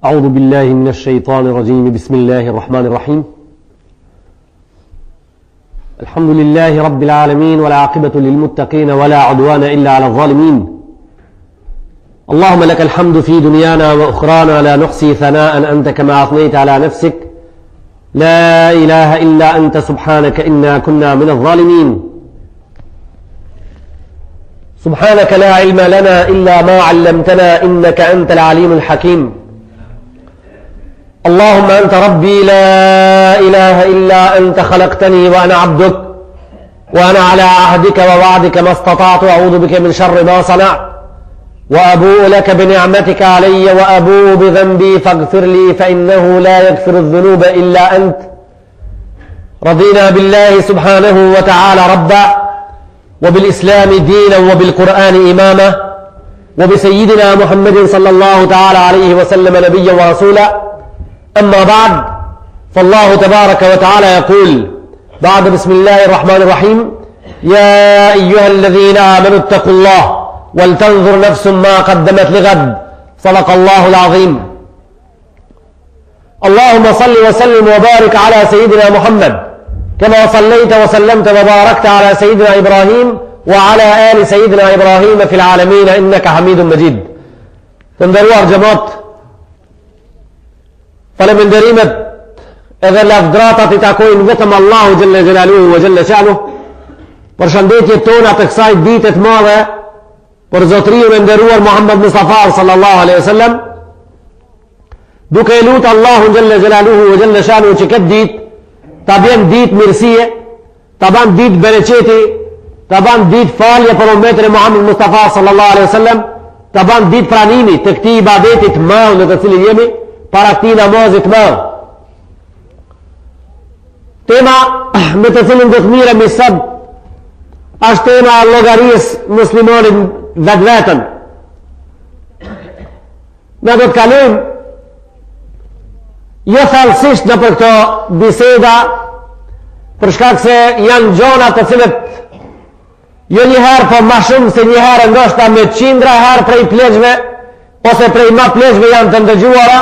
أعوذ بالله من الشيطان الرجيم. بسم الله الرحمن الرحيم. الحمد لله رب العالمين والعاقبة للمتقين ولا عدوان إلا على الظالمين. اللهم لك الحمد في دنيانا وأخرانا لا نحصي ثناء أنت كما أثنيت على نفسك. لا إله إلا أنت سبحانك إنا كنا من الظالمين. سبحانك لا علم لنا إلا ما علمتنا إنك أنت العليم الحكيم. اللهم أنت ربي لا إله إلا أنت خلقتني وأنا عبدك وأنا على عهدك ووعدك ما استطعت أعوذ بك من شر ما صنعت وأبوء لك بنعمتك علي وأبوء بذنبي فاغفر لي فإنه لا يغفر الذنوب إلا أنت. رضينا بالله سبحانه وتعالى ربا وبالإسلام دينا وبالقرآن إماما وبسيدنا محمد صلى الله تعالى عليه وسلم نبيا ورسولا. أما بعد فالله تبارك وتعالى يقول بعد بسم الله الرحمن الرحيم: يا أيها الذين آمنوا اتقوا الله ولتنظر نفس ما قدمت لغد. صدق الله العظيم. اللهم صل وسلم وبارك على سيدنا محمد كما صليت وسلمت وباركت على سيدنا إبراهيم وعلى آل سيدنا إبراهيم في العالمين إنك حميد مجيد. تندروار جماعت falënderimet edhe lavdratat I takojnë vetëm Allahu xhalla xhelaluhu ve xhalla shanuhu. Përshëndetjet tona të kësaj dite të madhe për zotëriun e nderuar Muhammed Mustafa sallallahu alaihi wasallam, duke lutur Allahun xhalla xhelaluhu ve xhalla shanuhu që këtë ditë ta bën ditë mirësie, ta bën ditë bereqeti, ta bën ditë falje për ummetin e Muhammed Mustafa sallallahu alaihi wasallam, ta bën ditë pranimi të këtij ibadeti të madh në të cilin jemi para këtij namazit të madh. Tema me të cilën do të miremi sot është tema e llogarisë muslimanit vetveten. Ne do të kalojmë jo thellësisht në për këto biseda, për shkak se janë gjona të cilët jo një herë, po ma shumë se një herë, ndoshta me qindra herë prej pleqve ose prej ma pleqve janë të ndëgjuara.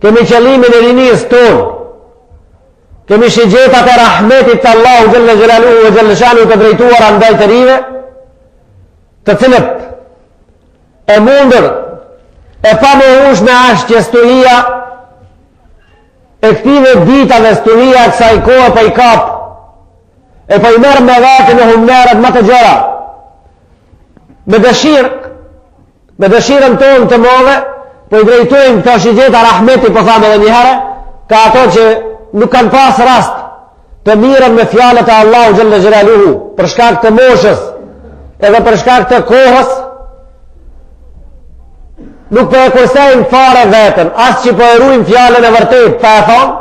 Kemi qëllimin e rinis tonë, kemi shigjetat e rahmetit të Allahu xhalla xhelaluhu ve xhalla shanuhu të drejtuara ndaj të rive, të cilët e mundër e pa mohueshme është që studia e këtive ditave, studia e kësaj kohe pa I kap e pa I merr me vete në humneret më të gjëra, me dëshirën tonë të madhe. Po I drejtojmë këto shigjeta rahmeti, po thamë edhe njëherë, ka ato që nuk kanë pas rast të mirën me fjalët e Allahu xhalla xhelaluhu, për shkak të moshës edhe për shkak të kohës, nuk po e kursejmë fare veten, as që po e ruajmë fjalën e vërtet pa e thonë,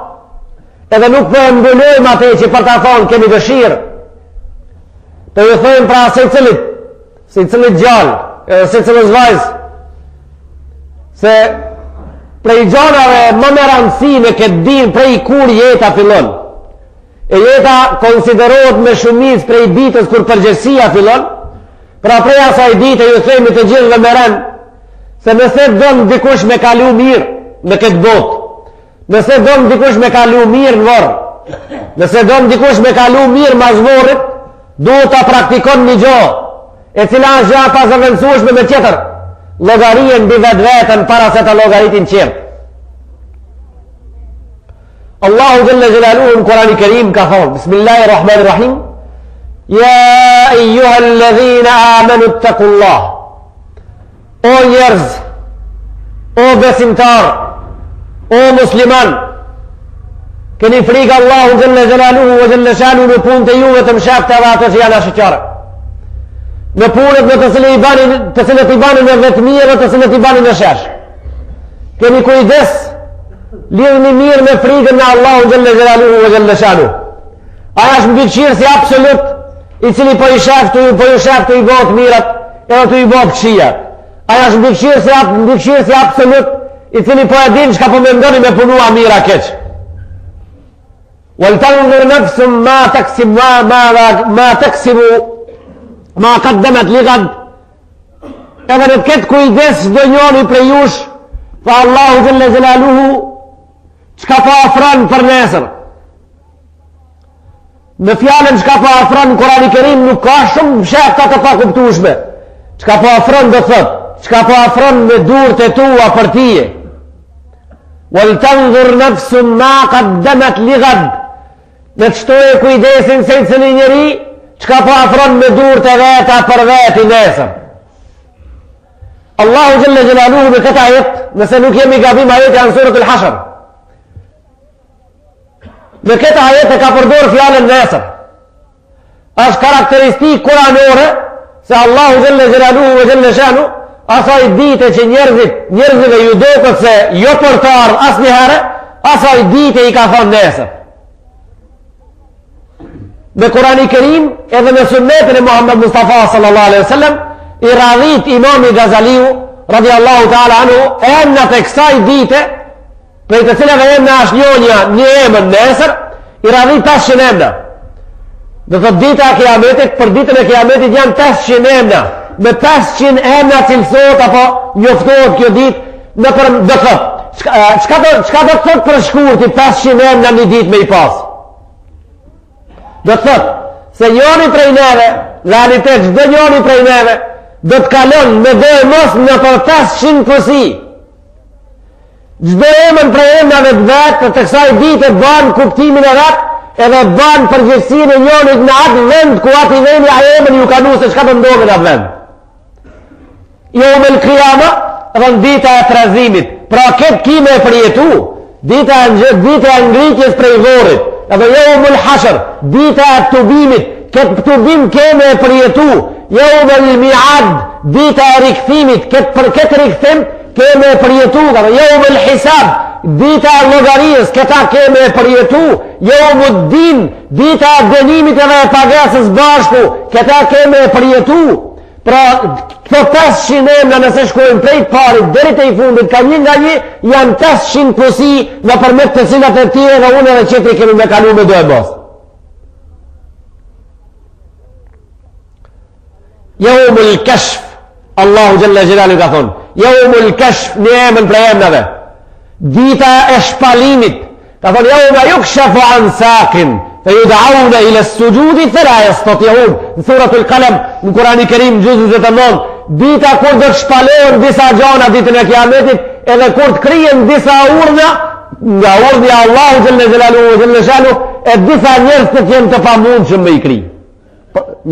edhe nuk po e mbulojmë atë që për ta thonë kemi dëshirë. Po ju thojmë pra secilit gjallë, edhe secilës vajzë, se prej gjonave më me rëndësi në këtë din prej kur jeta fillon, e jeta konsiderohet me shumic prej ditës kur përgjësia fillon. Pra prej asaj dite ju themi të gjithë dhe me rënd se nëse donë dikush me kalu mirë në këtë botë, nëse donë dikush me kalu mirë në vorë, nëse donë dikush me kalu mirë mazvorit, duhet ta praktikon një gjohë e cila është gjohë pas zëvendësueshme me tjetër, llogarien mbi vetveten para se ta llogaritin qert. Allahu xhalla xhelaluhu në Kur'anin e Kerim ka thonë: Bismillahirrahmanirrahim, ya ayyuhalladhina amanu ittaqullah. O njerëz, o besimtar, o musliman, keni frikë Allahu xhalla xhelaluhu ve xhalla shanuhu në punët e juve të mshafta dhe ato që janë ashqare, në punët në të cilët I bani në vetëmije dhe të cilët I bani në shesh. Kemi kujdes, lidhni mirë me frikën në Allahu xhalla xhelaluhu ve xhalla shanuhu. Aja është mbikëqyrës I absolut, I cili po I shaftu I bëhet mirat edhe të I bëhet këqijat. Aja është mbikëqyrës I absolut, I cili po e din çka po mendoni me punua mira keq. Wal tanzur nafsun ma taksibu ma qaddamat li ghad. Edhe në këtë kujdes çdo njeri prej jush Tha Allahu Gjelle Gjelaluhu, qka po afran për nesër? Në fjallën qka po afran në Kurani Kerim nuk ka shumë shefta të pa kuptushme. Qka po afran dhe thët, qka po afran me durët e tua për tije. Wal tanzur nafsun ma qaddamat ligad. Në qëto e kujdesin se i cili njëri, qka po afran me durët e veta për veti nesër. Allahu Gjelle Gjelaluhu me këta ajet, nëse nuk jemi gabim ajet janë surët al-Hashr. Me këta ajet e ka përdor fjallën nesër. Është karakteristik kuranore se Allahu Gjelle Gjelaluhu ve Gjelle Shanu asaj dite që njerëzive ju dokët se jo për të ardhë as njëherë, asaj dite i ka thonë nesër. Me Kurani Kerim edhe me sunnetin e Muhammed Mustafa sallallahu alaihi wasallam i radhit imami Gazaliu radiallahu ta'ala anhu emnat e kësaj dite për të cilave emna është një emën nesër i radhit 500 emna. Dhe thot dita e kiametit, për ditën e kiametit janë 500 emna. Me 500 emna cilësot apo njoftohet kjo dit në për dhe thot qka do të thot për shkurti 500 emna një dit me i pas? Dhe thot se njoni prej neve, realitet çdo njoni prej neve do të kalon me dhe mos në për 500 pësi. Gjdo emën prej emnave të vetë të kësaj dite banë kuptimin e vetë edhe banë përgjithsin e njonit në atë vend ku ati veni a emën ju kanu se qka të ndohme në atë vend. Jo me lë krijama edhe në dita e trazimit. Pra këtë kime e përjetu dita e ngritjes prej vorit edhe jo me lë hashr dita e tubimit. Këtë tubim keme e përjetu jo me lë miad dita e rikthimit. Këtë rikthim keme e përjetu jo me lë hisab dita e logarijës këta keme e përjetu jo me din dita e dënimit edhe e pagesës bashku këta keme e përjetu. Pra këto 500 emna nëse shkojnë prej parit deri te i fundit ka një nga një janë 500 pësi në përmet të cilat e tjere dhe unë edhe qëtëri kemi me kalu me dojë bos. Jaumul kashf Allahu Gjelle Gjelalu ka thonë Jaumul kashf një emën prej emnave dita e shpalimit ka thonë jauma yukshafu an saqin fe yud'auna ila as-sujudi fala yastati'un në suratul Qalam në Kurani Kerim gjuzën 89 dita kur do të shpalohen disa gjana ditën e kiametit edhe kur të krijen disa urdhra nga urdhja Allahu Gjelle Gjelalu Gjelle Shanu e disa njerëz të jenë të pamundshëm me i kri.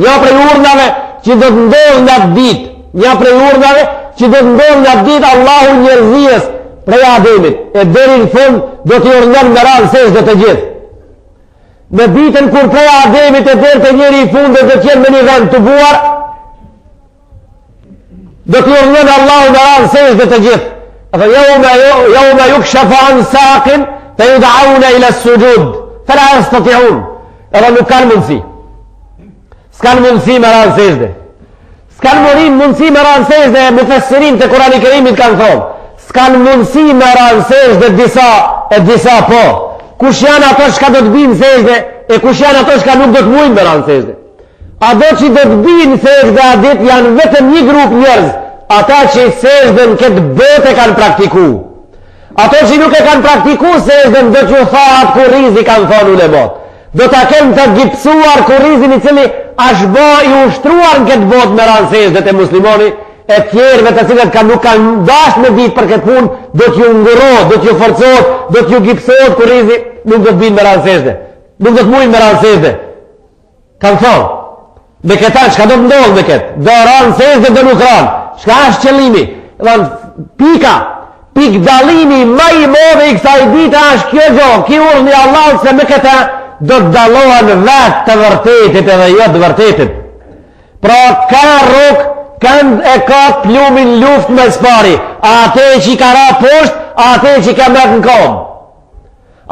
Një prej urdhave që do të ndodhë nga ditë, një prej urdhave që do të ndodhë nga ditë Allahu njerëzijës prej Ademit e deri në fund do t'i urdhën me ranë sejdë të gjithë. Në ditën kur prej Ademit e deri të njeri i fundit do t'jenë me një vend të buar, do t'i urdhën Allahu me ranë sejdë të gjithë. Jauma yukshafu an saqin fe yud'auna ila as-sujud fala yastati'un. Edhe nuk kanë mundësi. S'kan mundësi me ranë sejdë. S'kan mundësi me ranë sejdë e mufessirin të Kurani Kerimit kanë thonë. S'kan mundësi me ranë sejdë disa po. Kush janë ato shka do të binë sejdë e kush janë ato shka nuk do të mujnë me ranë sejdë. Ato që do të binë sejdë a dit janë vetëm një grup njerëz. Ata që sejdën këtë botë e kanë praktiku. Ato që nuk e kanë praktiku sejdën do që thatë kurizi kanë thonë ulemat. Do të kemë të gjipsuar kurizin i cili është bo i ushtruar në këtë botë me ranë sejdët e muslimoni e tjerëve të cilët nuk kanë dash me ditë për këtë punë do t'ju ngërot, do t'ju forcot, do t'ju gjipsot kurizi, nuk do t'binë me ranë sejdë, nuk do t'mujnë me ranë sejdë. Kanë thonë, me këta, shka do t'ndodhë me këtë? Do ranë sejdë do nuk ranë. Shka është qëllimi? Pik dalimi ma i modhe i kësaj dita është kjo gjohë, ki urë një Allah se me këta do të dalohen vetë të vërtetit edhe jo të vërtetit. Pra ka rukë, kanë e ka plumin luft me spari, ate që ka ra poshtë, ate që ka metë në kom.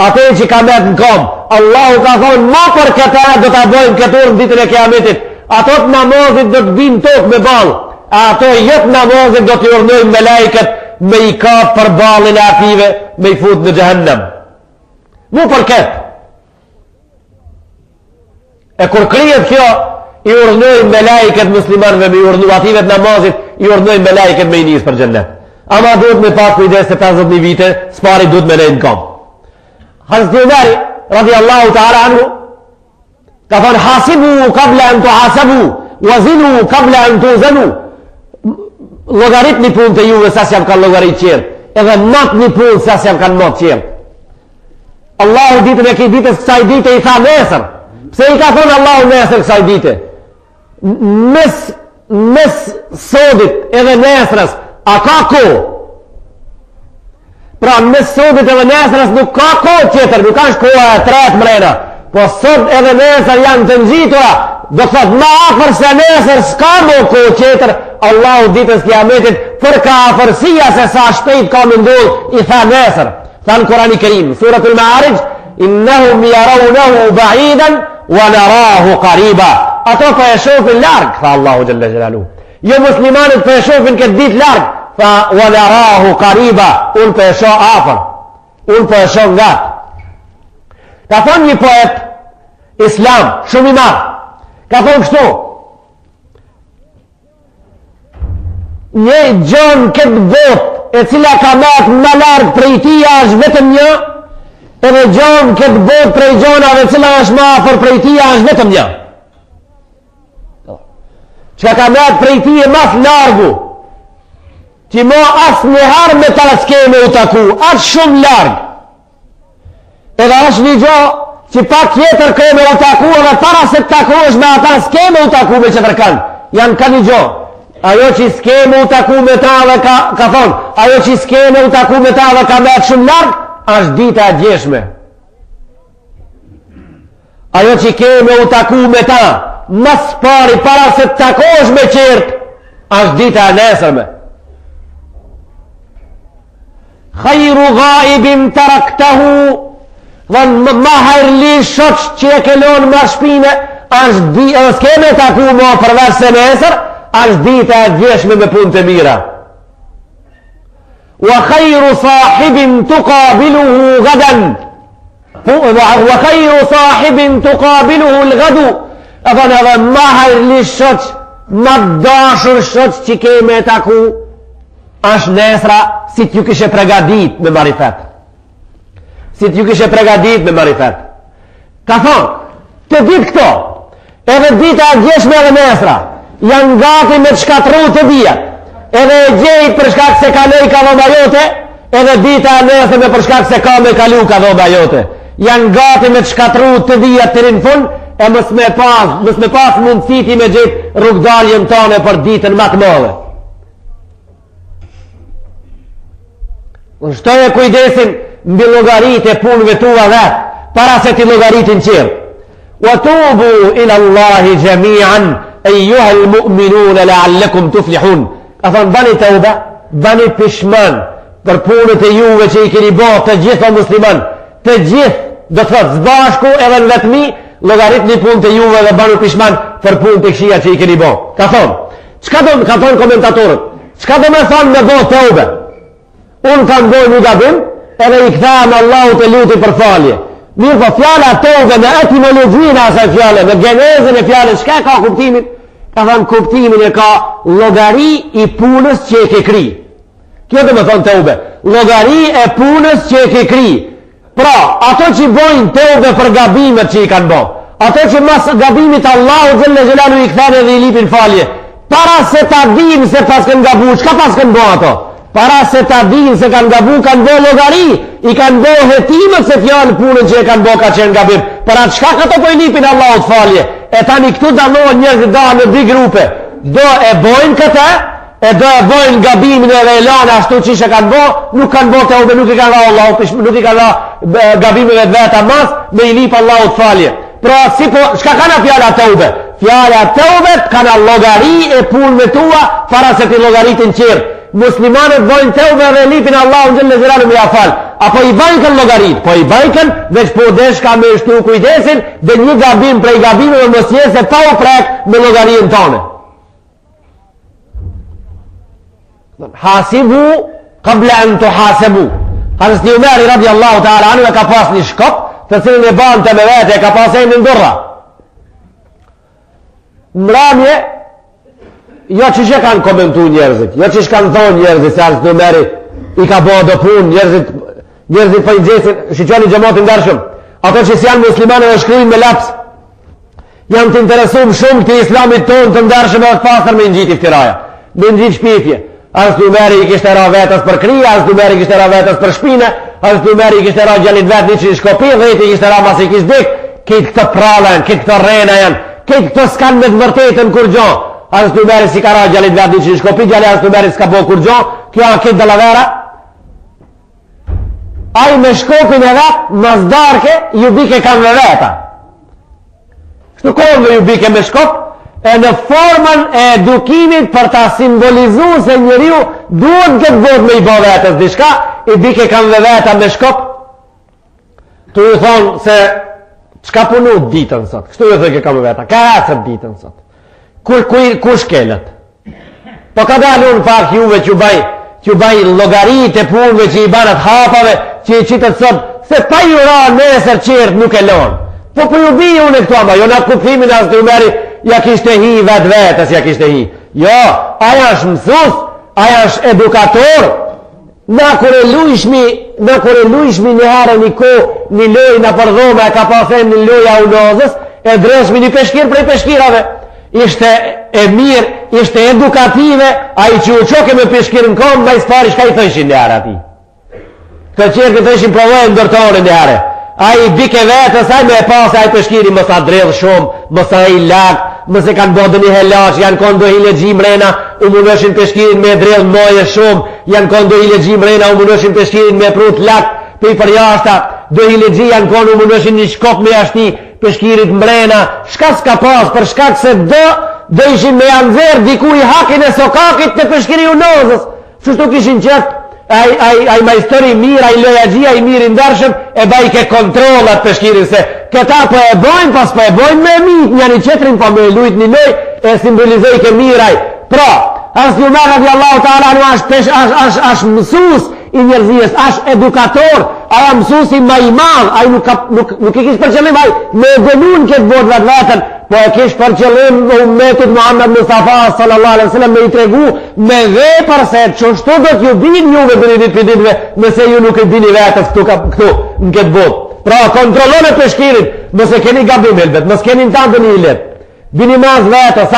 Ate që ka metë në kom. Allahu ka thonë, ma për këta do të bojmë këturë në ditën e kiametit, ato të namazit do të binë tokë me balë, ato jetë namazit do të urnojnë me lajket me i kapë për balin e ative, me i fut në gjëhennem. Mu për këtë. E kur krijet kjo, i urnojnë me lajket muslimanve, me i urnu ative të namazit, i urnojnë me lajket me i njësë për gjennet. ama duhet me pas kujdes se 50.000 vite s'pari duhet me nejnë kam. Hazreti Umari radiallahu ta'ala anhu ka thonë hasibu qabla an tuhasabu wazinu qabla an tuzanu. Llogarit një punë të juve sa s'jam kanë llogarit qerë, edhe mat një punë sa s'jam kanë mat qerë. Allahu ditën e këtij ditës kësaj dite i tha nesër. Pse i ka thonë Allahu nesër kësaj dite? Mes sodit edhe nesrës a ka kohë? Pra mes sodit edhe nesrës nuk ka kohë tjetër, nuk është koha e tretë mrena, po sot edhe nesër janë të ngjitura, do të thotë më afër se nesër s'ka më kohë tjetër. Allahu ditës kiametit për ka afërsia se sa shpejt ka më ndodh i tha nesër. Thanë Kurani Kerim, Suratul Ma'arij, innahum yarawnahu ba'idan wa narahu qariba. Ato po e shohin larg, tha Allahu xhalla xhelalu. Jo muslimanët po e shohin këtë ditë larg, tha wa narahu qariba, unë po e shoh afër, unë po e shoh ngat. Ka thonë një poet islam shumë i madh, ka thonë kështu: një gjon këtë botë e cila ka marrë më larg prej tija është vetëm një, edhe gjon këtë botë prej gjonave cila është më afër prej tija është vetëm një. Çka ka marrë prej tije më largu, që mo asë njëherë me ta s'keme u taku, atë shumë larg. Edhe është një gjo që pak tjetër keme u taku, edhe para se të taku është me ata s'keme u taku me që tërkan. Janë ka një gjo. Ajo që s'keme u taku me ta dhe ka thonë, ajo që s'keme u taku me ta dhe ka me atë shumë larg, është dita e djeshme. Ajo që keme u taku me ta, mas pari para se të takosh me qertë, është dita e nesërme. Khajru ghaibin taraktahu, dhe ma hajrli shoq që e kelon ma shpine, është s'keme taku mo përveç se nesër, është dita e djeshme me punë të mira. Wa khajru sahibin tuqabiluhu gadan, wa khajru sahibin tuqabiluhu l'gadu, edhe ma hajrli shoq, ma dashur shoq që keme taku, është nesra si t'ju kishe pregadit me marifet. Si t'ju kishe pregadit me marifet. Ka thonë, të ditë këto, edhe dita e djeshme edhe nesra, janë gati me të shkatru të dhijat, edhe e gjejt për shkak se kaloj ka dhoma jote, edhe dita e nesër me për shkak se ka me kalu ka dhoma jote. Janë gati me të shkatru të dhijat të rinë fund, e mës me pas mundësiti me gjithë rrugdaljen tone për ditën më të madhe. Shtoj e kujdesin mbi llogarit e punëve tua vetë, para se ti llogaritin qirë. Wa tubu ila Allahi jami'an ejuha l-mu'minun la'allekum tuflihun. Ka thonë, bani të uba, bani pishman për punët e juve që i keni bo të gjithë o musliman, të gjithë, do të thotë, zbashku edhe në vetëmi, llogarit një punë të juve dhe bani pishman për punët e këshia që i keni bo. Ka thonë, ka thonë komentatorët, qka do me thonë me bo të ube? Unë kam boj një gabim, edhe i këtham Allahu të luti për falje. Mirë po fjala tobe me etimologjina asaj fjale, me genezën e fjale, shka ka kuptimin? Ka thonë kuptimin e ka llogari i punës që e ke kri. Kjo të me thonë tobe, llogari e punës që e ke kri. Pra, ato që bojnë tobe për gabimet që i kanë bo, ato që mas gabimit Allahu gjëlle gjelalu i këthane dhe i lipin falje, para se ta dim se pas kanë gabu, qka pas kanë bo ato? Para se ta din se kanë gabu, kanë bo llogari, i kanë bo hetimet se fjallë punën që e kanë bo ka qenë gabim. Për atë shka këto po i lipin Allahut falje. E tani këtu dalohen njerëzit da në dy grupe. Do e bojnë këta, e do e bojnë gabimin e vejlane ashtu që ishe kanë bo, nuk kanë bo të ube, nuk i kanë la Allahut, nuk i kanë la gabimin e veta mas, me i lip Allahut falje. Pra, si po, shka kana fjalla të ube? Fjalla të ube kana llogari e punëve tua, para se ti llogaritin qirë. Muslimanët bojnë të ube dhe lipin Allahun gjëllë në ziranu me afal. Apo i bajkën llogarit, po i bajkën, veç po deshka me shtu kujdesin dhe një gabim prej gabime dhe mësje se pa u prek me llogarin tone. Hasibu qabla an tuhasabu. Hazreti Umari radiallahu ta'ala anu e ka pas një shkop të cilën e banë të me vete, e ka pas e në ndurra. Mramje jo që që kanë komentu njerëzit, jo që kanë thonë njerëzit se Anas ibn Omeri i ka bo do pun, njerëzit për i gjesin, shqyqoni gjëmotin dërshëm, ato që si janë muslimane dhe shkryin me laps, janë të interesum shumë të islamit tonë të ndërshëm e të pasër me njit iftiraja, me njit shpifje. Anas ibn Omeri i kishtë era vetës për krija, Anas ibn Omeri i kishtë era vetës për shpine, Anas ibn Omeri i kishtë era gjallit vetë një që i shkopi, dhe i kishtë era mas i kishtë dik, këtë këtë pralën, këtë këtë rena janë, këtë këtë s'kanë me të mërtetën kur gjo. Anas ibn Omeri si ka ra gjallit vetë një që i shkopi, gjallit Anas ibn Omeri s'ka bo kur gjo, kjo a këtë dëlavera. Ai me shkopin e vetë, mazdarke, ju bike kanë me veta. Shtu kohën dhe ju bike me shkop, e në formën e edukimit për ta simbolizu se njeriu duhet këtë vot me i bo vetës dishka, i bike kanë me veta me shkop, të ju thonë se qka punu ditën sot, kështu ju thëke kanë me veta, ka esët ditën sot, ku shkelet? Po ka dalë unë pak juve që baj logarit e punve që i banat hapave, që i qitët sot, se pa ju ra nesër qertë nuk e lonë. Po për ju bi unë e këto, ma jo në kuptimin Anas ibn Omeri, ja kishte hi vetë vetës, ja kishte hi. Jo, aja është mësus, aja është edukator. Na kure lujshmi një herë një ko, një loj në përdhome, e ka pasen një loja unozës, e dreshmi një peshkir prej peshkirave. Ishte e mirë, ishte edukative, a i që u qoke me peshkirën kom, ma i spari shka i thëshin një herë ati. Këtë qërë këtë thëshin provojnë ndërtonë një herë. A i bike vetës, a i me e pasë, a i peshkiri mësa dredhë shumë, mësa i lakë, mëse kanë bodë një helash, janë kondo i legjim rena, u munëshin peshkirin me dredhë moje shumë, janë kondo i legjim rena, u munëshin peshkirin me prut lakë, për i përjashta, do i legji janë kondo, u munëshin një shkop me ashti, peshkirit mrena, shka s'ka pasë, për shkak se do ishin me janë zërë, diku i hakin e sokakit të peshkiri unozës, qështu kishin qëtë, ai majstori mirë, ai lojagjia i mirë i ndarshëm, e baj ke kontrolat peshkirin se këta po e bojnë, pas po e bojnë me mitë, një një qetrin po me lujt një loj, e simbolizoj ke miraj. Pra, Anas ibn Omeri radiallahu ta'ala është mësus i njerëzijës, është edukator, aja mësus i ma i madh, ai nuk i kishë për qëllim, ai me dënun këtë botë vetë vetën, po e kishë për qëllim umetit Muhammed Mustafa sallallahu alaihi wasallam me i tregu me vepër se çështo do t'ju bin juve për një ditë për ditëve nëse ju nuk e dini vetës këtu në këtë botë. Pra kontrollon e peshkirin, mëse keni gabim elbet, mëse keni në tantë një ilet, bini maz vetës,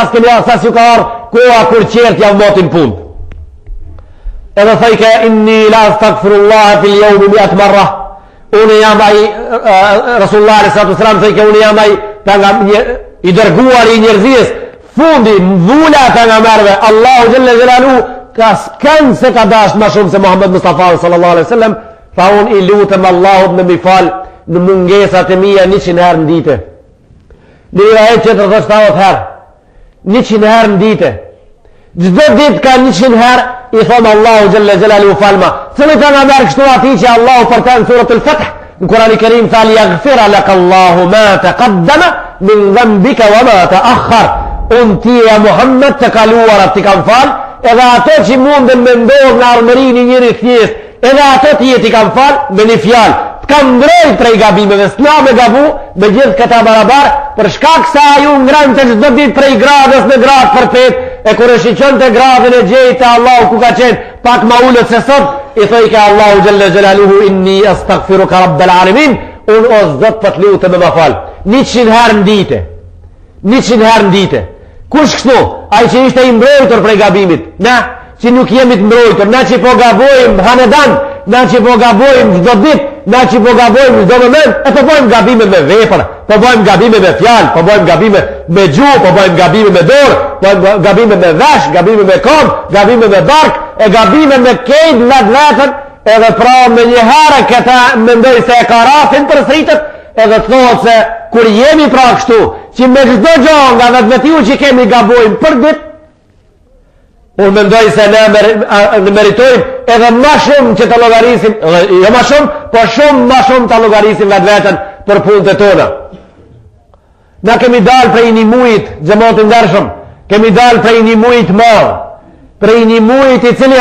sas ju ka arë koha kur qertë javë motin punë. Edhe thajke inni la stakfirullaha fil jawmi mi'at marra, unë jam ai Rasulullah sallallahu alaihi wasallam thajke unë jam ai i dërguar i njerëzis, fundi mvula të nga merve, Allahu Jelle Jelalu ka s'kan se ka dasht ma shumë se Muhammed Mustafa sallallahu alaihi wasallam, fa unë i lutëm Allahut në mi fal në mungesat e mija 100 herë në dite. Në i rajet që të dhështavot herë, 100 herë në dite. Gjdo dit ka 100 herë, i thomë Allahu Jelle Jelalu falma. Cëllë të nga merë kështu ati që Allahu për të në surat al-Fath, në Kurani Kerim thali yaghfira laka Allahu ma taqaddama min dhambika wa ma ta'akhkhar. Unë ti e Muhammed të kaluarat t'i kam fal, edhe ato që mundën me ndodhë në armërin i njëri thjesht, edhe ato ti e t'i kam fal me një fjalë. T'kam ndrejt prej gabimeve, s'na me gabu me gjithë këta barabar, për shkak sa ju ngrajnë të çdo ditë prej gradës në gradë për pet, e kur e shiqon të gradën e gjejtë Allahu ku ka qenë, pak ma ullët se sot, i thoi ka Allahu Jelle Jelaluhu inni astaghfiruka rabbel alamin, unë o zot për t'lu të me ma falë. 100 herë në dite. 100 herë në dite. Kush kështu? Ai që ishte i mbrojtur prej gabimit. Na, që nuk jemi të mbrojtur. Na që po gabojmë hanedan. Na që po gabojmë çdo ditë. Na që po gabojmë çdo moment. E po bojmë gabime me vepra. Po bojmë gabime me fjalë. Po bojmë gabime me gjuhë. Po bojmë gabime me dorë. Po bojmë gabime me vesh. Gabime me kom. Gabime me bark. E gabime me kejt vetën. Edhe pra me një herë këta mendoj se e ka rafin për sritët. Edhe të thotë se kur jemi pra kështu, që me çdo gjë nga vetë që kemi gabojmë për ditë, unë mendoj se ne meritojmë edhe ma shumë që të llogarisim, jo ma shumë, po shumë ma shumë të llogarisim vetën për punët e tona. Na kemi dalë prej një mujit, xhamatin ndershëm, kemi dalë prej një mujit madh, prej një mujit i cili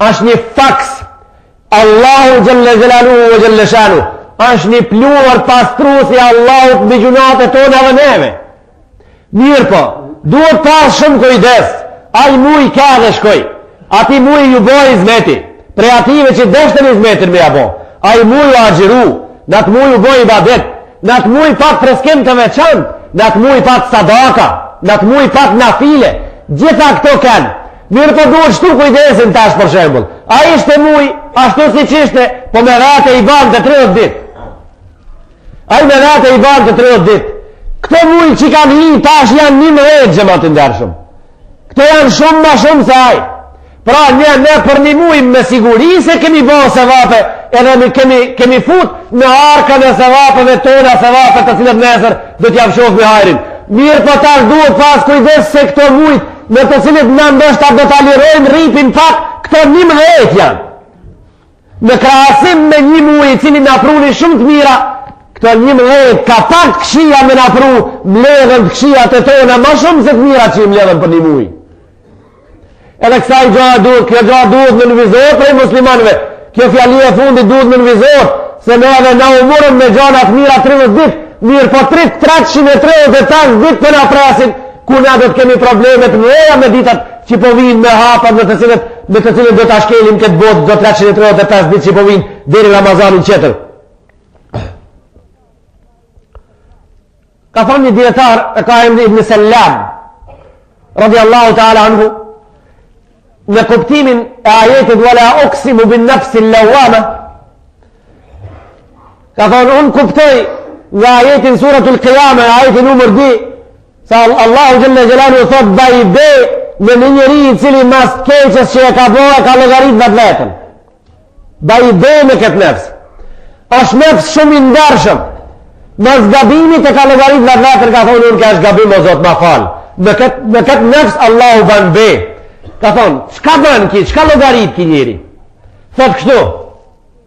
është një faks, Allahu Jelle Jelaluhu wa Jelle Shanu, është një pluar pastrusi Allahut mbi gjunat e tona dhe neve. Mirë po, Duhet pas shumë kujdes. Ai muj ka dhe shkoj. Ati muj ju boj izmeti. Pre ative që deshtën izmetin me abo. Ai muj u agjiru. Në atë muj u boj ibadet. Në atë muj pat freskim të veçant. Në atë muj pat sadaka. Në atë muj pat nafile. Gjitha këto kanë. Mirë po duhet shtu kujdesin tash për shembull. A ishte muj, ashtu si qishte, po me rate i banë të 30 dit. A i me rate i banë të 30 dit. Këto muj që kanë hi tash janë 11 gjëma të ndershëm. Këto janë shumë ma shumë se aj. Pra ne për një muj me siguri se kemi bo se vape, edhe kemi fut në arka në se vapeve tona, se vape të cilët nesër dhe t'jam shof me hajrin. Mirë po tash duhet pas kujdes se këto mujt në të cilët në ndoshta do të alirojnë ripin pak, këto 11 janë. Në krahasim me një muj i cili na pruni shumë të mira, këto 11 ka pak të këshia me na pru, mledhen të këshia të tona, ma shumë se të mira që i mledhen për një muj. Edhe kësaj gjoha duhet, kjo gjoha duhet në nënvizor prej muslimanve, kjo fjali e fundit duhet në nënvizor, se ne edhe na umurën me gjonat mira 30 dit, mirë po 335 dit për na presin, ku na do të kemi problemet mëdha me ditat që po vinë me hapat me të cilët do të shkelim këtë botë do 335 ditë që po vinë deri Ramazanin qetër. Ka thonë një dietar e ka emri Ibn Sallam radiallahu ta'ala anhu në kuptimin e ajetit wala uqsimu bin nafsil lawwama, ka thonë unë kuptoj nga ajetin suratul Qiyama, ajetin numër 2, sa Allahu Jalla Jalaluhu thot bajbe në një njeri i cili mas keqës që e ka bohe ka logarit vetë vetën. Bajbe me këtë nefs. Ashtë nefs shumë i ndershëm. Mas gabimit e ka logarit vetë vetën, ka thonë unë ka është gabim o Zot ma falë. Me këtë nefs Allahu ban be. Ka thonë, qka ban ki, qka logarit ki njeri? Thot kështu,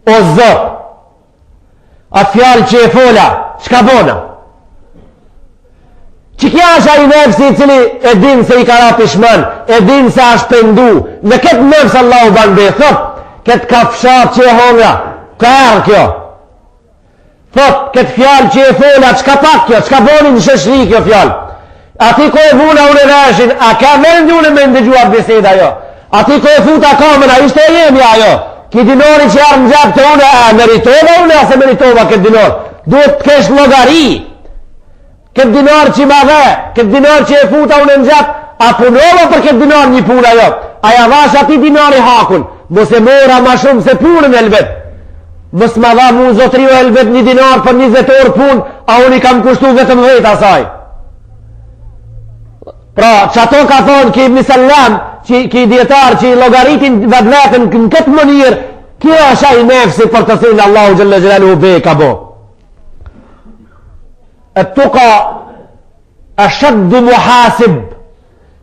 o Zot, atë fjallë që e fola, qka bona? Që kja është a i nefësi i cili e din se i ka ra pishman, e din se është pendu, në këtë nefës Allahu banbe, thot, këtë kafshat që e hongra, ka erë kjo. Thot, këtë fjallë që e fola, qka pak kjo, qka boni në shëshri kjo fjallë. Ati ko e vuna unë e veshin, a ka vendi unë me ndëgjuar biseda jo. Ati ko e futa kamena, ishte e jemi ajo. Ki dinori që jarë në gjabë të unë, a meritova unë, a se meritova këtë dinor. Duhet të kesh logari. Këtë dinar që ma dhe, këtë dinar që e futa unë në gjatë, a punova për këtë dinar një puna jo. A ja vash ati dinar i hakun, mos e mora ma shumë se punën e lvet. Mos ma dha mu zotrio e lvet një dinar për 20 orë pun, a unë i kam kushtu vetëm 10 asaj. Pra, që ato ka thonë ki Ibn Sallam, ki djetar që i logaritin vedletën në këtë mënirë, kjo është a i nefësi për të thënë Allahu Jalla Jalaluhu be ka bo. E tuka ashaddu muhasib,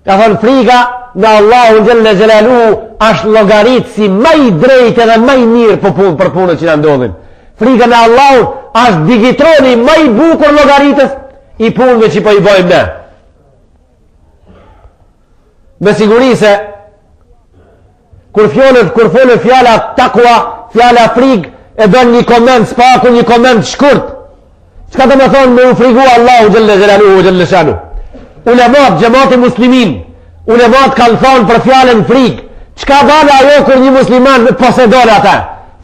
ka thonë frika në Allahu Jalla Jalaluhu është logarit si maj drejt edhe maj mirë për punët që në ndodhin. Frika në Allahu është digitroni maj bukur logaritës i punëve që po i bojmë ne. Me siguri se kur folë fjala takwa, fjala frik e bën një koment spaku, një koment shkurt. Çka do të thonë me u frigu Allahu Jalla Jalaluhu Jalla Shanu? Ulemat, xhamati muslimin, ulemat kanë thonë për fjalën frik. Çka bën ajo kur një musliman posedon ata?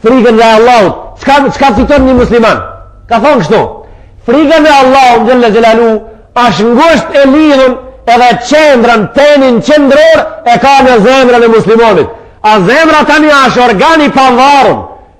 Frikën e Allahut. Çka fiton një musliman? Ka thonë kështu. Frikën e Allahut Jalla Jalaluhu është ngushtë e lidhur edhe qendrën, tenin qendror e ka në zemrën e muslimonit. A zemra tani është organi pavarur.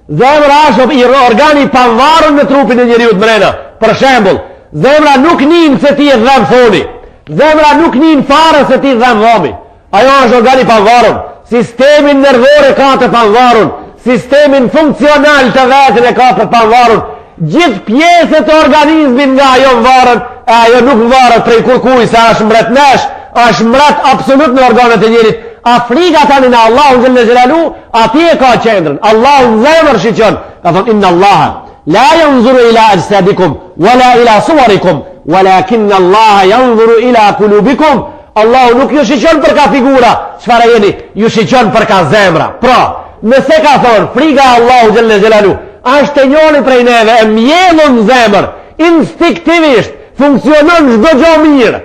Zemra është organi pavarur në trupin e njeriut mrena. Për shembull, zemra nuk nin se ti e dhëm thoni. Zemra nuk nin fare se ti dhëm dhomi. Ajo është organi pavarur. Sistemin nervor e ka të pavarur. Sistemin funksional të vetën e ka të pavarur. Gjithë pjesët e organizmin nga ajo varën, ajo nuk varët prej kurkuj se është mbret nesh, është mbret absolut në organet e njerit. Afrika tani në Allahu Jalla Jalaluhu, ati e ka qendrën. Allahu në zemër shqyqon. Ka thonë, inna Allaha la yanzuru ila ajsadikum, wala ila suwarikum, walakin Allaha yanzuru ila kulubikum. Allahu nuk ju shqyqon për ka figura, çfarë jeni, ju shqyqon për ka zemra. Pra, nëse ka thonë, frika Allahu Jalla Jalaluhu, është e njoni prej neve, e mjelën zemër, instinktivisht, funksionon çdo gjë mirë.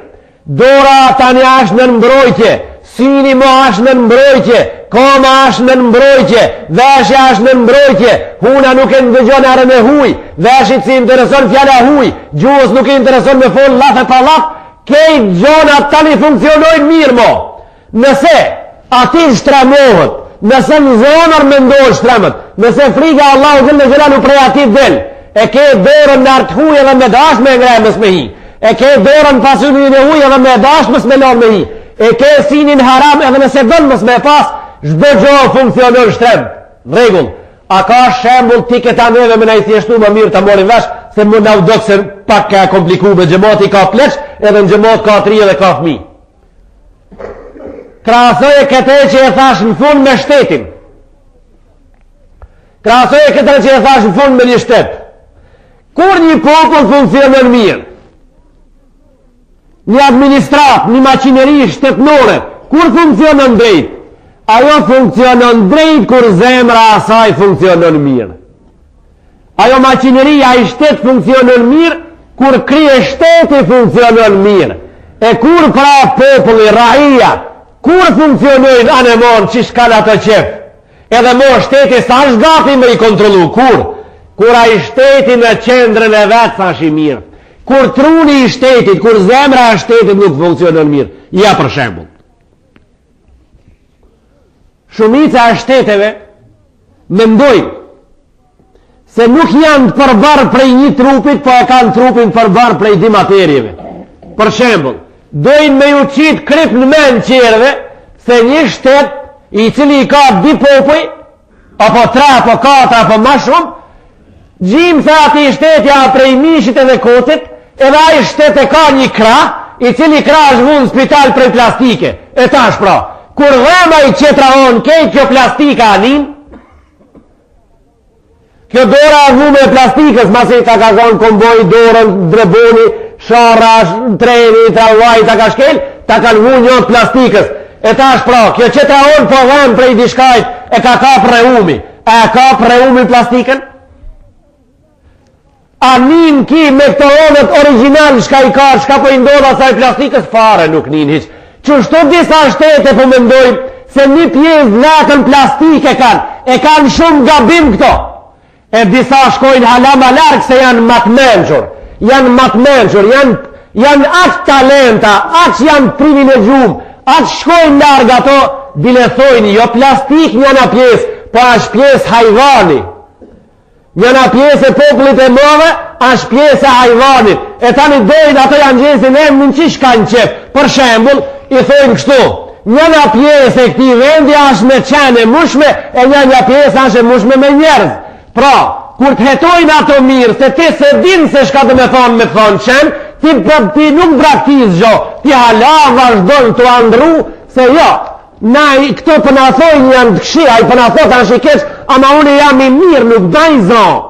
Dora tani është në mbrojtje, syni më është në mbrojtje, koma është në mbrojtje, veshja është në mbrojtje, huna nuk e ndëgjon arën e huj, veshit si intereson fjala huj, gjuhës nuk e intereson me fol laf e pa laf, kejt gjonat tani funksionojnë mirë mo. Nëse ati shtremohet, nëse në zonër me ndonë shtremët, nëse friga Allahu dhe në gjelalu prej ati del, e ke dorën në artë huj edhe me dash me ngremës me hi, e ke dorën pasunin e huj edhe me dash mës me lon me hi, e ke sinin haram edhe nëse dënë mës me pas, zdo gjohë funksionon shtrem. Regull, a ka shembul ti këta neve me na i thjeshtu më mirë të morin vesh, se më na u do këse pak ka kompliku me gjemoti ka pleq, edhe në gjemot ka 3 edhe ka fmi. Krahasoje këte që e thash në fund me shtetin. Krahasoje këte që e thash në fund me një shtet. Kur një popull funksionon mirë, një administrat, një maqineri shtetnore, kur funksionon drejt? Ajo funksionon drejt kur zemra asaj funksionon mirë. Ajo maqineria i shtet funksionon mirë kur krije shteti funksionon mirë. E kur pra populli, raia, kur funksionojnë anemon që shkan ato qef? Edhe mo shteti sa është gati me i kontrolu? Kur a i shteti në qendrën e vetë sa është i mirë. Kur truni i shtetit, kur zemra e shtetit nuk funksionon mirë. Ja për shembull. Shumica e shteteve mendojnë se nuk janë të përbarë prej një trupit, po e kanë trupin përbarë prej di materjeve. Për shembull, dojnë me ju qitë krip në men qereve se një shtet i cili i ka 2 popuj, apo 3, apo 4, apo ma shumë, gjimë se ati shtetja prej mishit edhe kotit, edhe a i shtet e ka një krah, i cili krah është vunë në spital prej plastike. E tash pra, kur dhema i qetra onë kejt kjo plastika anin, kjo dora është vunë me plastikës, masi ta ka zonë komboj, dorën, dreboni, shara, treni, tramvaj, ta ka shkel, ta ka vunë njët plastikës. E tash pra, kjo qetra onë po dhemë prej dishkajt, e ka kap reumi. E ka reumi plastikën? A nin ki me këto onët original shka i ka, shka po i ndodha saj plastikës, fare nuk nin hiq. Qështu disa shtete po mendojnë se një pjesë vetën plastike e kanë shumë gabim këto. E disa shkojnë halama larkë se janë matmenqur, janë aq talenta, aq janë privilegjum, aq shkojnë largë ato, bile thojnë, jo plastik njëna pjesë, po është pjesë hajvani. Njëna pjesë e popullit e mëve, është pjesë e hajvanit. E tani dojnë ato janë gjesin e më në qish kanë qef. Për shembull, i thojnë kështu, njëna pjesë e këti vendi është me qene mushme, e njëna pjesë është e mushme me njerëz. Pra, kur të hetojnë ato mirë, se ti se din se shka të me thonë qenë, ti nuk braktiz gjo, ti hala vazhdojnë të andru, se jo, na këto pënathojnë janë të këshia, i pënathot anë shikesh, ama unë jam i mirë, nuk dajnë zonë.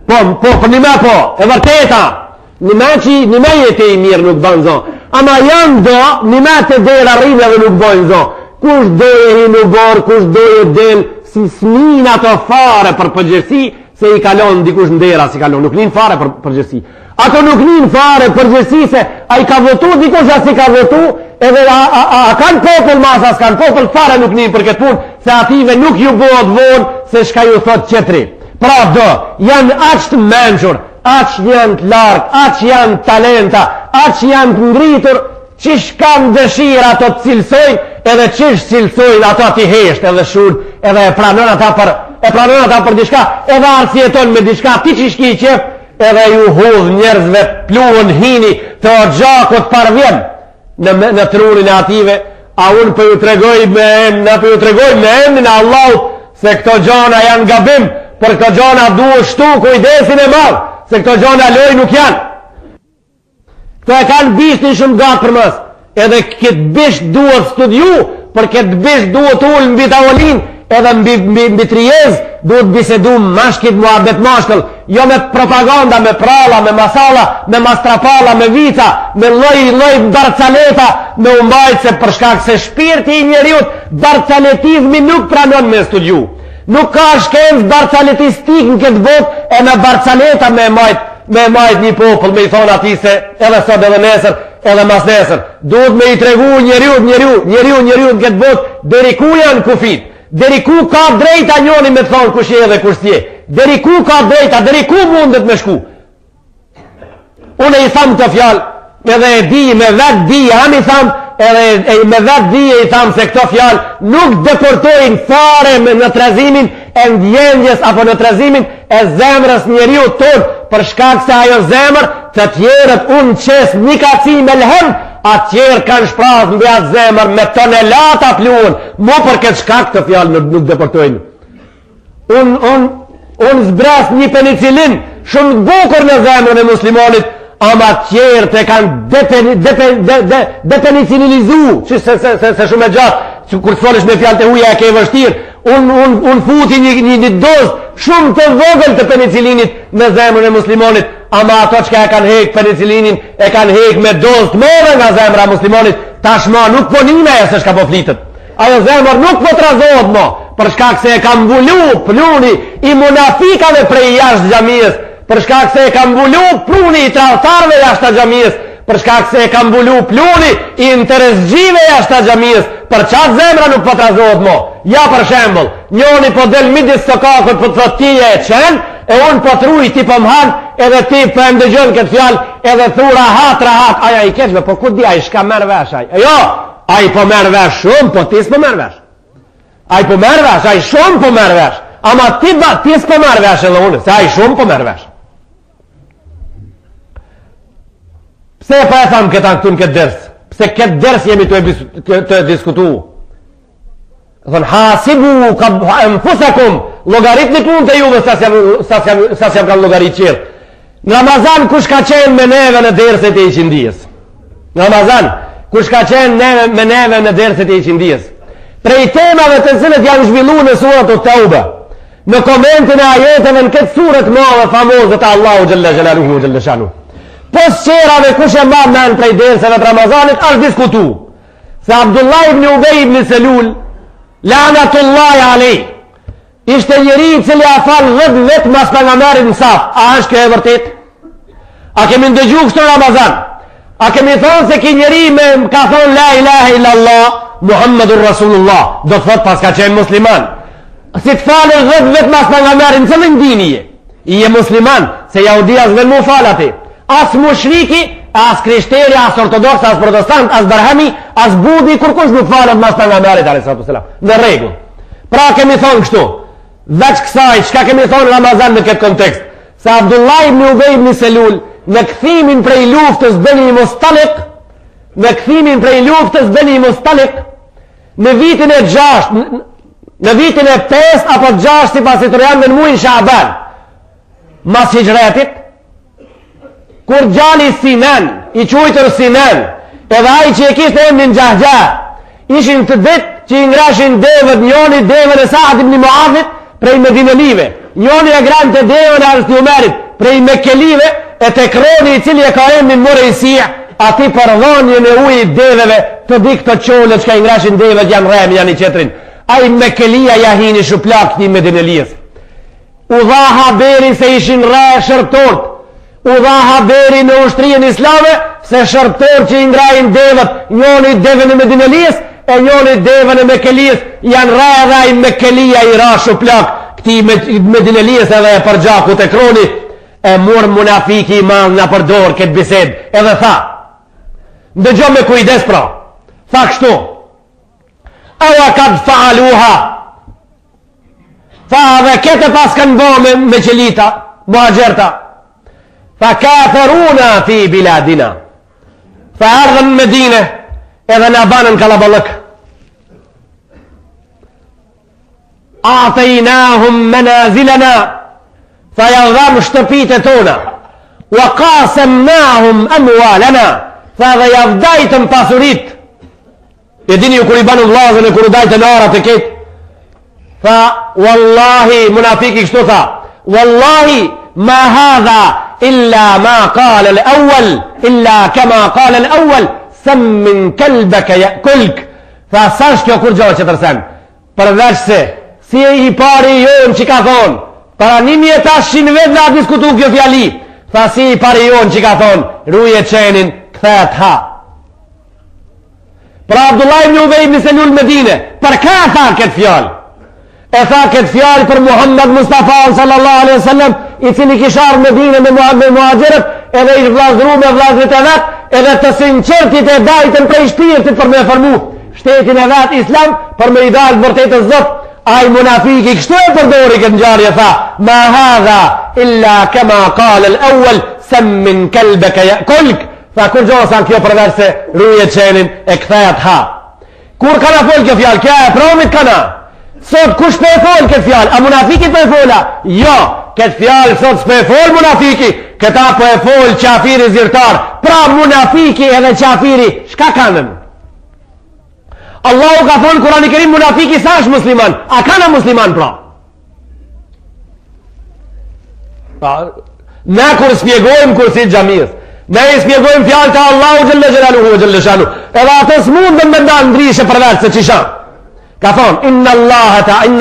Po, një me po, e vërteta, një me jetë i mirë nuk dajnë zonë. Ama janë do, një me të dera rrinë edhe nuk dajnë zonë. Kush doje hi në borë, kush doje del, si s'nin ato fare për përgjërsi, se i kalon dikush në dera si kalon, nuk nin fare për përgjërsi. Ato nuk nin fare përgjërsi se a i ka votu, dikush a si ka votu, edhe a kanë popull masa, s'kanë popull fare nuk nin për këtë punë, se ative nuk ju bëhet vonë se shka ju thot qetri. Pra do, janë aq të menqur, aq janë të larkë, aq janë talenta, aq janë të ngritur, qish kanë dëshira ato të cilësojnë, edhe qish cilësojnë ato t'i heshtë edhe shurë, edhe e pranon ata për dishka, edhe arsjeton me dishka, ti qish ki qef, edhe ju hudh njerëzve pluhën hini të o gjakot parvjen në trunin e ative, a unë për ju tregoj me emnin e Allahut, se këto gjona janë gabim, për këto gjona duhet shtu kujdesin e madh, se këto gjona loj nuk janë. Këto e kanë bishtin shumë gatë për mësë, edhe këtë bisht duhet studiu, për këtë bisht duhet ullë mbi tavolin, edhe mbi trijez, duhet bisedu mashkit muhabet mashkëll, jo me propaganda, me prala, me masala, me mastrapala, me vica, me loj barcaleta, me umbajt se përshkak se shpirti i njeriut, barcaletizmi nuk pranon me studiu. Nuk ka shkencë barcaletistik në këtë bot, e me barcaleta me majt një popull, me i thonë ati se edhe sot edhe nesër, edhe mas nesër. Duhet me i tregu njeriu në këtë botë, deri ku janë kufit, deri ku ka drejta njoni me të thonë kush je dhe kush t'je, deri ku ka drejta, deri ku mundet me shku. Unë i thamë të fjalë, edhe e di, me vetë di, jam i thamë, edhe me vetë di i thamë se këto fjalë nuk deportojnë fare në trezimin e ndjenjës apo në trezimin e zemrës njeriu tonë, për shkak se ajo zemër të tjerët unë qes një kaci me lhem, atjerë kanë shpras mbi atë zemër me tonelata pluhën, mu për këtë shkak të fjalë nuk deportojnë. Unë zbras një penicilin shumë bukur në zemrën e muslimonit, ama tjerë të kanë depenicilinizu, që se shumë e gjatë, që kur të folish me fjalë të huja e ke vështirë, unë futi një dozë shumë të vogël të penicilinit në zemrën e muslimonit, ama ato që e kanë hek penicilinin, e kanë hek me dozë të mëdha nga zemra e muslimonit, tashma nuk po nina e se shka po flitët. Ajo zemër nuk po trazohet mo, për shkak se e kam mbulu pluni i munafikave prej jashtë xhamisë, për shkak se e kam mbulu pluni i tradhtarëve jashtë xhamisë, për shkak se e kam mbulu pluni i interesgjive jashtë xhamisë, për qatë zemra nuk po trazohet mo. Ja për shembull, njoni po del midis sokakut po të thotë ti e qenë, e unë po truj ti po m'han, edhe ti po e ndëgjon këtë fjalë, edhe thu rahat, aja i keqme, po ku di ai shka merr vesh ai? Jo, ai po merr vesh shumë, po ti s'po merr vesh. Ai po merr vesh, ai shumë po merr vesh. Ama ti s'po merr vesh edhe unë, se ai shumë po merr vesh. Pse pa e tham këta këtu në këtë ders? Pse këtë ders jemi të diskutu? Thënë, hasibu enfusakum, logarit një punë të juve sa s'jam kanë logarit qërë. Në Ramazan, kush ka qenë me neve në derset e i qindijës? Në Ramazan, kush ka qenë me neve në derset e i qindijës? Prej temave të cilët janë zhvillu në surat o Tauba, në komentin e ajeteve në këtë surat mëve famozët a Allahu Gjelle Gjelaluhu Gjelle Shanu. Pos qerave kush e ma men prej derseve të Ramazanit, është diskutu. Se Abdullah ibn Ubej ibn Selul, Lanatullahi alej, ishte njëri i cili a falë 10 vetë mas pejgamberit në saf. A është kjo e vërtet? A kemi ndëgju kështu Ramazan? A kemi thonë se ki njëri ka thonë la ilaha illallah Muhammedur Rasulullah, do të thotë pas ka qenë musliman. Si të falë 10 vetë mas pejgamberit, në cëllën dini je? I je musliman, se jahudia s'ven mu falë ati. As mushriki, as krishteri, as ortodoks, as protestant, as barhami, as budi, kur kush nuk falet mas pejgamberit alayhi salam. Në rregull. Pra kemi thonë kështu. Veç kësaj, çka kemi thonë Ramazan në këtë kontekst? Se Abdullah ibn Ubej ibn Selul në kthimin prej luftës Beni Mustaliq, në vitin e 6, në vitin e 5 apo 6 sipas historianëve në muajin Shaban, mas hijretit, kur gjali Sinan, i quajtur Sinan, edhe ai që e kishte emrin Gjahgja, ishin të ditë që i ngrashin devët, njoni devën e Saad ibn Muadhit prej Medinelive, njoni e grante devën e Hazreti Umerit prej Mekelive, e te kroni i cili e ka emrin Murejsia, ati përdhonjën e ujit deveve, të di këto qolët që ka i ngrashin devët janë rem, janë i qetrin. Ai Mekelia jahini shuplak këti Medinelijës. U dha haberi se ishin re shërptort, u dha haberi në ushtrien islame se shërptor që i ngrajin devët, njoni devën e Medinelijës e njoni devën e Mekelijës, janë ra edhe i Mekelia i ra shuplak këti Medinelijës edhe e përgjaku të kroni, e mur munafiki i madh na përdor këtë bised edhe tha, ndëgjo me kujdes pra, tha kështu, awa kad faaluha, tha dhe kete pas kanë bo me qelita, muhaxherta, fa kaferuna fi biladina, fa ardhen Medine edhe në banën kalaballëk, atajnahum manazilana, fa janë dhamë shtëpite tona, wa qasamnahum amwalana, fa dhe javdajtëm pasurit, e dini ju kur i banu vlazën e kur u dajtë në arat e ketë, fa wallahi, munafiki kështu tha, wallahi ma hadha illa ma qala al-awwal, illa kama qala al-awwal, sammin kalbaka ya'kulk, fa sash kjo kur gjohë që tërsem, përveç se si i pari jonë që ka thonë, para 1800 vetë nga diskutu kjo fjali, fa si i pari jonë që ka thonë, ruje qenin, këthet ha. Pra Abdullah ibn Ubej ibn Selul Medine, për ka tha këtë fjalë? E tha këtë fjalë për Muhammed Mustafa sallallahu alaihi wasallam, i cili kishte ardhur në Medinë me muhaxhirët, edhe i vllazëruar me vllazërit e vet, edhe të sinqertit e dajtën prej shpirtit për me formu shtetin e vet islam, për me i dalë vërtetës Zot. Ai munafiki kështu e përdori këtë ngjarje, tha: "Ma hadha illa kama qala al-awwal sammin kalbaka ya'kulk." Tha kur gjosa kjo përveç se ruje qenin e kthehet ha. Kur kana fol kjo fjalë, kjo e promit kana. Sot kush po e fol këtë fjalë? A munafiki po e fola? Jo, këtë fjalë sot s'po e fol munafiki, këta po e fol qafiri zyrtar. Pra munafiki edhe qafiri çka kanë? Allahu ka thonë Kurani Kerim munafiki sa është musliman? A kana musliman pra? Na kur spjegojmë kursi xhamisë, ne i spjegojmë fjalët e Allahu xhalla xhelaluhu xhalla shanu. Edhe ato s'mundën me ndan ndryshe përveç se çisha. Ka thonë inna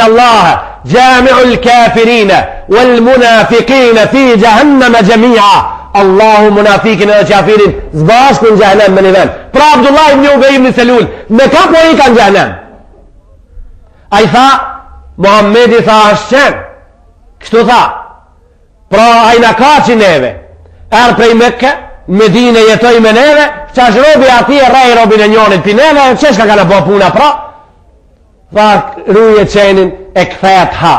Allaha jami'ul kafirina wal munafiqina fi jahannam jami'a. Allahu munafikin edhe qafirin zbashku në gjahenem me një vend. Pra Abdullah ibn Ubej ibn Selul me ka po i ka në gjahenem? A i tha Muhammedi tha është qenë kështu tha. Pra a i në ka që neve erë prej Mekke, Medine jetoj me neve, qash robi ati e rej robin e njonit për neve, qeshka ka në po puna pra? Tha ruje qenin e këthet ha.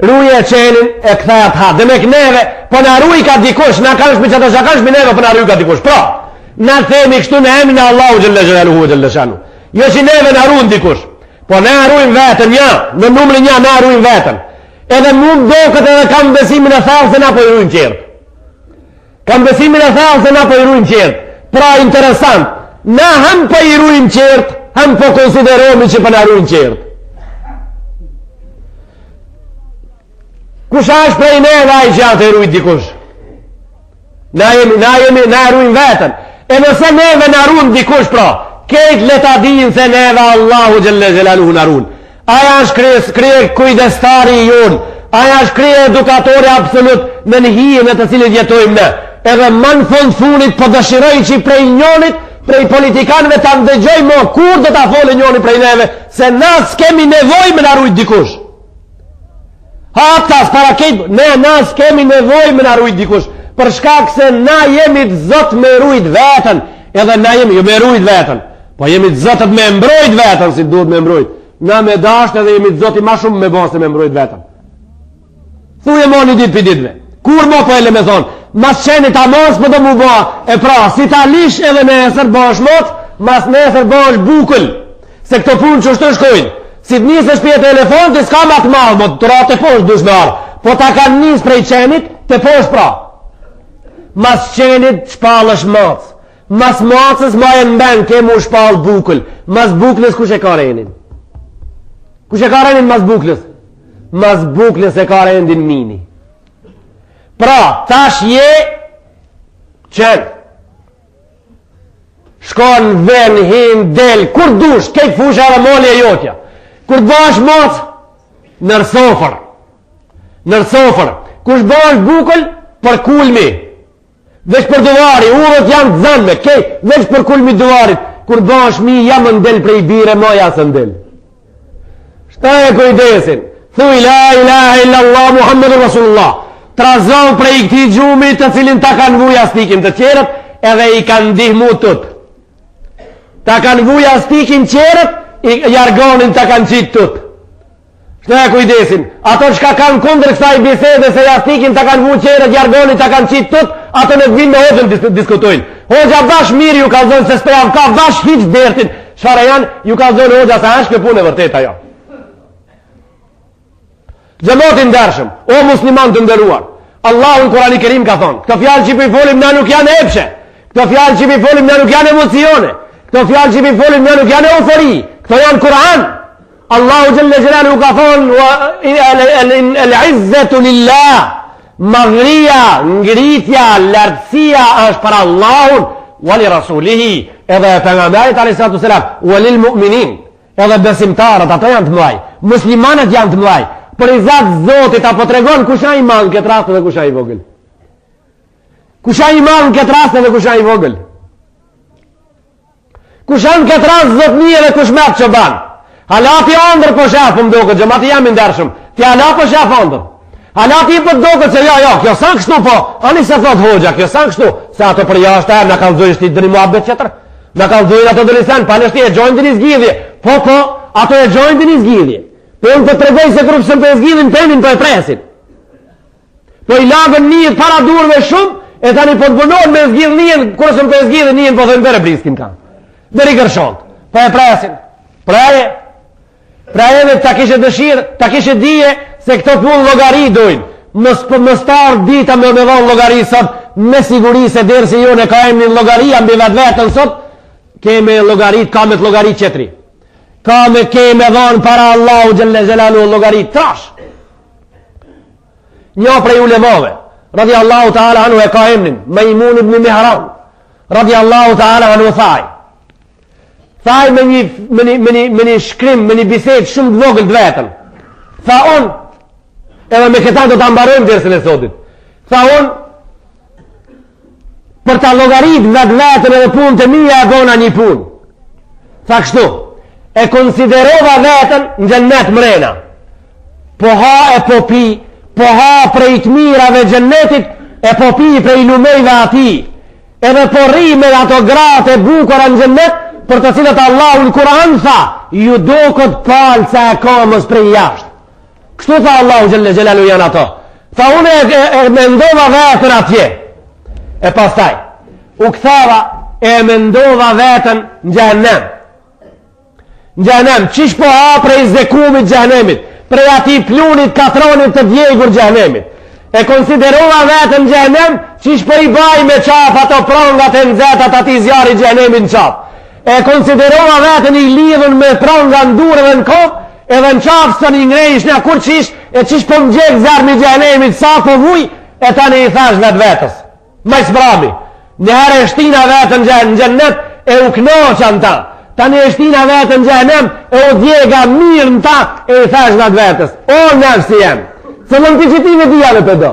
Ruje qenin e këthet ha. Dhe me këneve, po në ruj ka dikush, në ka nëshmi qëtë shaka nëshmi neve, po në ruj ka dikush. Pra, në themi kështu në emin e Allahu gjëlle gjëleluhu gjëlle shanu. Jo që neve në rujnë dikush, po në rujnë vetën, ja, në numrin ja në rujnë vetën. Edhe mund do këtë edhe kam besimin e thalë se na po i rujnë qërtë. Kam besimin e thalë se na po i rujnë qërtë. Pra, interesant, na hem po i rujnë qërtë, hem po konsideromi që po në rujnë qërtë. Kusha është prej neve a i që atë e rujt dikush? Na rujnë vetën. E nëse neve na rujnë dikush pra, kejt leta din se neve Allahu gjëlle gjelaluhu na rujnë. Aja është krije kujdestari i jonë, aja është krije edukatori absolut në njën e të cilit jetojmë ne. Edhe më në fund funit po dëshiroj që prej njonit, prej politikanëve ta ndëgjoj mo kur do ta folë njoni prej neve, se na s'kemi nevoj me na rujt dikush. Hatas para kejt, na s'kemi nevoj me na rujt dikush, për shkak se na jemi të zot me rujt vetën, edhe na jemi, jo me rujt vetën, po jemi të zotët me mbrojt vetën, si duhet me mbrojt. Na me dasht edhe jemi të zoti ma shumë me bose me mbrojt vetën. Thuje mo një dit për ditve, kur mo po ele me thonë, mas qenit a mos po do mu ba, e pra, si ta lish edhe me esër bash mot, mas me esër bash bukull, se këto punë që shtë shkojnë. Si të njës është pjetë elefanti, s'ka ma të malë, mo të ratë të poshtë dush me arë, po ta ka njës prej qenit, të poshtë pra. Mas qenit shpalësh macë, mas macës ma e mben, ke mu shpalë bukull, mas buklës kush e ka renin? Kush e ka renin mas buklës? Mas buklës e ka rendin mini. Pra, tash je qenë. Shkon, ven, hin, del, kur dush, kejt fusha dhe moli e jotja. Kur të bash mocë, nër sofër. Kush bash bukull, për kulmi. Vesh për duvari, urët janë të zanme, kejt, vesh për kulmi duvarit. Kur bash mi, jam ndel prej bire, moja së ndel. Shta e kujdesin. Thuj, la ilaha illallah, Muhammedur Rasulullah. Trazon prej këti gjumit të cilin ta kanë vuja stikin të qerët, edhe i kanë dihmu tut. Ta kanë vuja stikin qerët, i jargonin ta kanë qitë tut. Shta e kujdesin. Ato shka kanë kundër kësa i bisede se jastikin ta kanë vu qerët, jargonin ta kanë qitë tut, ato në vinë me hoxën diskutojnë. Hoxha bash mirë ju ka zonë se s'pejav ka bash hiq dertin. Shfare janë, ju ka zonë hoxha sa është këpun e vërteta jo. Gjëmotin dërshëm, o musliman të ndëruar, Allahu në Kurani Kerim ka thonë, këto fjallë që i folim na nuk janë epshe, këto fjallë që i folim na nuk janë emocione, këto fjallë që i folim na nuk janë eufori, këto janë Kur'an. Allahu Gjelle Gjelalu ka thonë, el-izzetu lillah, magria, ngritja, lartësia është për Allahun, wali rasulihi, edhe pejgamberit alayhi salam, walil mu'minin, edhe besimtarët, ato janë të mëdhej, muslimanët janë të mëdhej. Për i zatë zotit, apo të regon kusha i madhë në këtë rast dhe kusha i vogël. Kusha i madhë në këtë rast dhe kusha i vogël. Kush janë këtë rast zotnia dhe kush merr çoban. Halati ëndër po shaf po mdoket xhamati jam i ndershëm. Ti hala po shaf ëndër. Halati po doket se jo, kjo sa kështu po. Ani se thot hoxha, kjo sa kështu. Se ato për jashtë na kanë dhënë ti dëni muhabet tjetër. Na kanë dhënë ato dëlisan, palështi e gjojnë dëni zgjidhje. Po, ato e gjojnë dëni zgjidhje. Po unë të tregoj se grupën për zgjidhin penin po e presin. Po i lagën njët para durve shumë, e tani po të bënohen me zgjidh njën, kurse për zgjidhin njën po thënë bere bliskin kanë. Dëri gërshont, po e presin. Praje dhe ta kishe dëshirë, ta kishe dije, se këto punë logari dojnë. Më starë dita me dhonë logari sot, me siguri se dherë se jo ne ka emni në logaria mbi vetë vetën sot, keme logarit, ka me të logarit qetri. Keme dhonë para Allahu Gjelle Gjelalu logarit trash. Një prej ulevove, radhi Allahu ta'ala anu e ka emnin, Maimun ibn Mihran, radhi Allahu ta'ala anu thaj. Thaj me një shkrim, me një biset shumë të vogël të vetën. Tha unë, edhe me këta do të ambarojmë dërësën e sotit. Tha unë, për ta logarit vetë vetën edhe punë të mija e bona një punë. Tha kështu, e konsiderova vetën në gjennet mrena. Po ha e po pi, po ha prej të mirave gjennetit, e po pi prej lumejve ati. Edhe po ri me ato gratë e bukura në gjennet, për të cilët Allahu në Kur'an tha, ju do këtë palë se e kamës prej jashtë. Kështu tha Allahu Gjelle Gjelalu janë ato. Tha unë e mendova vetën atje. E pastaj, u këthava e mendova vetën në gjennem. Në gjennem, qish po ha prej zekumit gjennemit, prej ati plunit katronit të djegur gjennemit. E konsiderova vetën në gjennem, qish po i baj me qaf ato prongat e nëzetat ati zjari gjennemit në qaf. E konsiderova vetën i lidhën me pronga në durë dhe në kopë, edhe në qafë së një ngrejsh një kur qish, e qish po më gjekë zërmi gjennemit sa po vuj, e tani i thash vetë vetës. Maj sbrami, njëherë e shtina vetën në gjennet, e u knoqan ta. Tani e shtina vetën në gjennem, e u djega mirë në ta, e i thash vetë vetës. O, nefësi jem, se më në të qitime dhja në pëdo.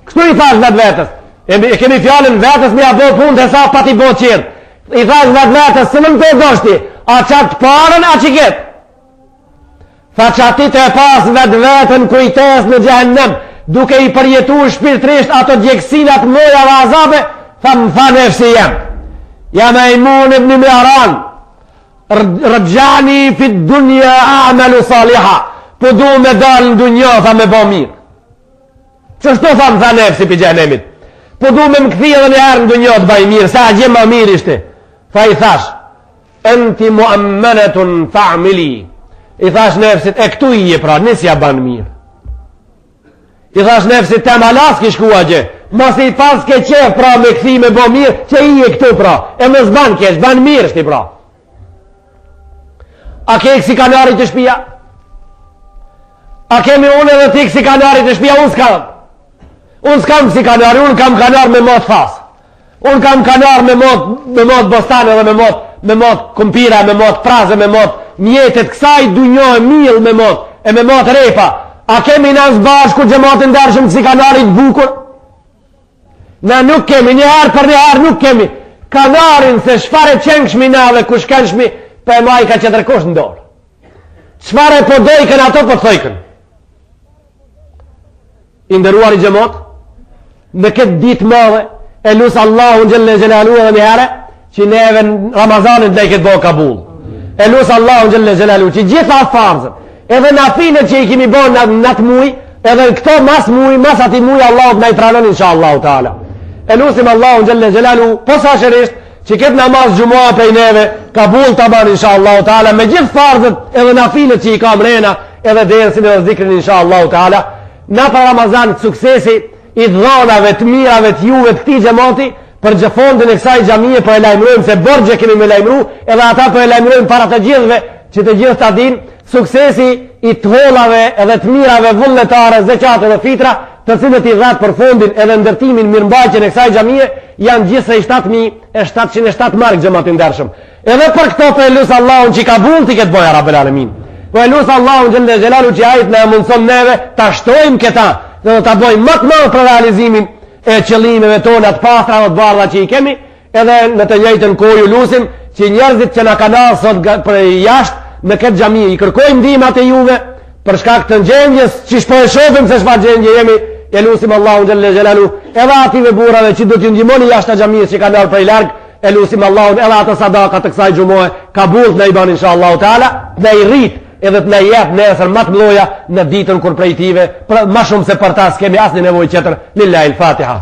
Kështu i thash vetë vetës. E kemi fjallën vetës me a bo punë të sa pati bo qirë. I thash vetë vetës, se më në të doshti, a qatë parën, a qiket. Tha qatit e pas vetë vetën kujtes në gjennem, duke i përjetu shpirtrisht ato djeksinat moja dhe azabe, tha më tha nefësi jem. Ja Maimun ibn Mihran, rëgjani fit dunja amelu saliha, po du me dalë në dunja, tha me bo mirë. Qështu tha më tha nefësi për gjennemit? Po du me më këthi edhe një herë në dunja të baj mirë, sa gjemë ma mirë ishte. Tha i thash, enti muammenetun fa'mili. I thash nefësit, e këtu i e pra, nisja banë mirë. I thash nefësit, te malas ki shkua gje, mos i pas ke qef pra me këthi me bo mirë, që i e këtu pra, e më zban kesh, banë mirë shti pra. A ke kësi kanarit të shpia? A kemi unë edhe ti kësi kanarit të shpia? Unë s'kam. Unë s'kam kësi kanari, unë kam kanar me mot fas. Unë kam kanar me mot bostane dhe me mot kumpira, me mot praze, me mot mjetet kësaj dunjohë mil me mot, e me mot repa. A kemi në zbashku gjematin dërshëm kësi kanarit bukur? Ne nuk kemi, njëherë për njëherë nuk kemi. Kanarin se shfare qenë këshmi na dhe kush kanë shmi, për e maj ka që tërkush në dorë. Shfare po dojken ato po thojken. Inderuar i gjemot, në këtë ditë madhe, e lusë Allahu në Gjelle Gjelalu edhe njëherë, që neve në Ramazanit dhe i këtë bo kabul. E lusë Allahu në Gjelle Gjelalu, që gjitha farzën, edhe në afinët që i kimi bo në atë muj, edhe në këto mas muj, mas ati muj, Allahu në i pranon, insha Allahu ta'ala. E lusim Allahu në Gjelle Gjelalu, posa shërisht, që këtë namaz gjumoha pej neve, kabul të banë, insha Allahu ta'ala, me gjithë farzët, edhe në afinët që i kam rena, edhe dersin edhe zikrin, insha Allahu ta'ala. Na për Ramazan suksesi i dhonave të mirave të juve të këti gjemoti, për gjëfondin e kësaj gjamije për e lajmërojmë, se borgje kemi me lajmëru, edhe ata për e lajmërojmë para të gjithve, që të gjithë të adin, suksesi i të holave edhe të mirave vullnetare, zeqate dhe fitra, të cilët i dhatë për fondin edhe ndërtimin mirëmbajtjen e kësaj gjamije, janë gjithse i 7.707 mark gjematin dërshëm. Edhe për këto për e lusë Allahun që i ka bull t'i këtë boja Rabbel Alemin. Për e lusë Allahun Gjelle Gjelalu që ajt në mundëson neve, ta shtojmë këta, dhe ta bojmë më të më për realizimin e qëllimeve tona të pastra dhe të bardha që i kemi, edhe në të njëjtën kohë ju lusim që njerëzit që na kanë sot për jashtë në këtë xhami i kërkojmë ndihmat e juve për shkak të gjendjes që po e shohim se çfarë gjendje jemi. E lusim Allahun xhalla xhelalu edhe ative burrave që do t'ju ndihmoni jashtë xhamisë që kanë dalë prej larg. E lusim Allahun edhe ato sadaka të kësaj xumoje kabull në i ban inshallah taala dhe i rrit edhe të na jep nesër më të mëdha në ditën kur prej tive më shumë se për ta s'kemi asnjë nevojë tjetër. Lillahi al-Fatiha.